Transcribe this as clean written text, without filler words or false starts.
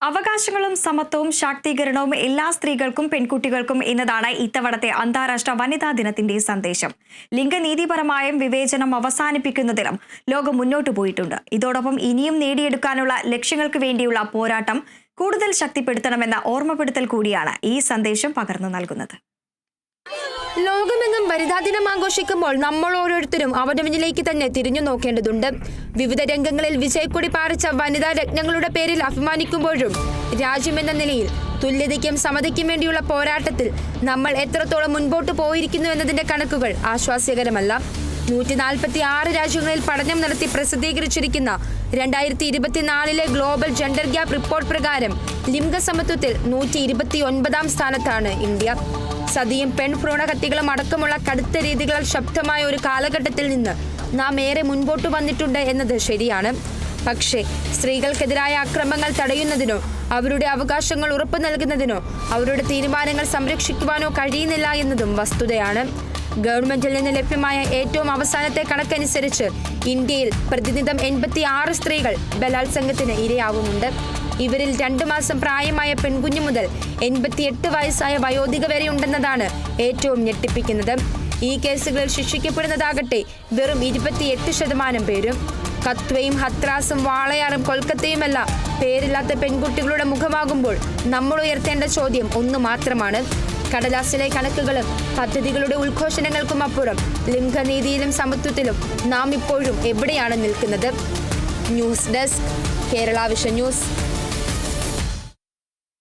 അവകാശങ്ങളും സമത്വവും ശാക്തീകരണവും എല്ലാ സ്ത്രീകൾക്കും പെൺകുട്ടികൾക്കും എന്നതാണ് ഇത്തവണത്തെ അന്താരാഷ്ട്ര വനിതാ ദിനത്തിന്റെ സന്ദേശം. ലിംഗനീതിപരമായും വിവേചനം അവസാനിപ്പിക്കുന്നതിലും ലോകം മുന്നോട്ടു പോയിട്ടുണ്ട്. ഇതോടൊപ്പം ഇനിയും നേടിയെടുക്കാനുള്ള ലക്ഷ്യങ്ങൾക്ക് വേണ്ടിയുള്ള പോരാട്ടം കൂടുതൽ ശക്തിപ്പെടുത്തണമെന്ന ഓർമ്മപ്പെടുത്തൽ കൂടിയാണ് ഈ സന്ദേശം പകർന്നു നൽകുന്നത്. ലോകമെങ്ങും വനിതാ ദിനം ആഘോഷിക്കുമ്പോൾ നമ്മൾ ഓരോരുത്തരും അവനവനിലേക്ക് തന്നെ തിരിഞ്ഞു നോക്കേണ്ടതുണ്ട്. വിവിധ രംഗങ്ങളിൽ വിജയക്കൊടി പാറിച്ച വനിതാ രത്നങ്ങളുടെ പേരിൽ അഭിമാനിക്കുമ്പോഴും രാജ്യമെന്ന നിലയിൽ തുല്യതയ്ക്കും സമതയ്ക്കും വേണ്ടിയുള്ള പോരാട്ടത്തിൽ നമ്മൾ എത്രത്തോളം മുൻപോട്ട് പോയിരിക്കുന്നു എന്നതിന്റെ കണക്കുകൾ ആശ്വാസ്യകരമല്ല. 146 രാജ്യങ്ങളിൽ പഠനം നടത്തി പ്രസിദ്ധീകരിച്ചിരിക്കുന്ന 2024 ഗ്ലോബൽ ജെൻഡർ ഗ്യാപ്പ് റിപ്പോർട്ട് പ്രകാരം ലിംഗസമത്വത്തിൽ 129 സ്ഥാനത്താണ് ഇന്ത്യ. സതിയും പെൺഭ്രൂണഹത്യകളും അടക്കമുള്ള കടുത്ത രീതികളാൽ ശക്തമായ ഒരു കാലഘട്ടത്തിൽ നിന്ന് നാം ഏറെ മുൻപോട്ട് വന്നിട്ടുണ്ട് എന്നത് ശരിയാണ്. പക്ഷേ സ്ത്രീകൾക്കെതിരായ അക്രമങ്ങൾ തടയുന്നതിനോ അവരുടെ അവകാശങ്ങൾ ഉറപ്പു നൽകുന്നതിനോ അവരുടെ തീരുമാനങ്ങൾ സംരക്ഷിക്കുവാനോ കഴിയുന്നില്ല എന്നതും വസ്തുതയാണ്. ഗവൺമെന്റിൽ നിന്ന് ലഭ്യമായ ഏറ്റവും അവസാനത്തെ കണക്കനുസരിച്ച് ഇന്ത്യയിൽ പ്രതിദിനം 86 സ്ത്രീകൾ ബലാത്സംഗത്തിന് ഇരയാവുന്നുണ്ട്. ഇവരിൽ 2 മാസം പ്രായമായ പെൺകുഞ്ഞു മുതൽ 88 വയസ്സായ വയോധിക വരെ ഉണ്ടെന്നതാണ് ഏറ്റവും ഞെട്ടിപ്പിക്കുന്നത്. ഈ കേസുകളിൽ ശിക്ഷിക്കപ്പെടുന്നതാകട്ടെ വെറും 28% പേരും. കത്വയും ഹത്രാസും വാളയാറും കൊൽക്കത്തയുമെല്ലാം പേരില്ലാത്ത പെൺകുട്ടികളുടെ മുഖമാകുമ്പോൾ നമ്മൾ ഉയർത്തേണ്ട ചോദ്യം ഒന്ന് മാത്രമാണ്. കടലാസിലെ കണക്കുകളും പദ്ധതികളുടെ ഉദ്ഘോഷണങ്ങൾക്കും അപ്പുറം ലിംഗനീതിയിലും സമത്വത്തിലും നാം ഇപ്പോഴും എവിടെയാണ് നിൽക്കുന്നത്? News desk, Kerala vision news.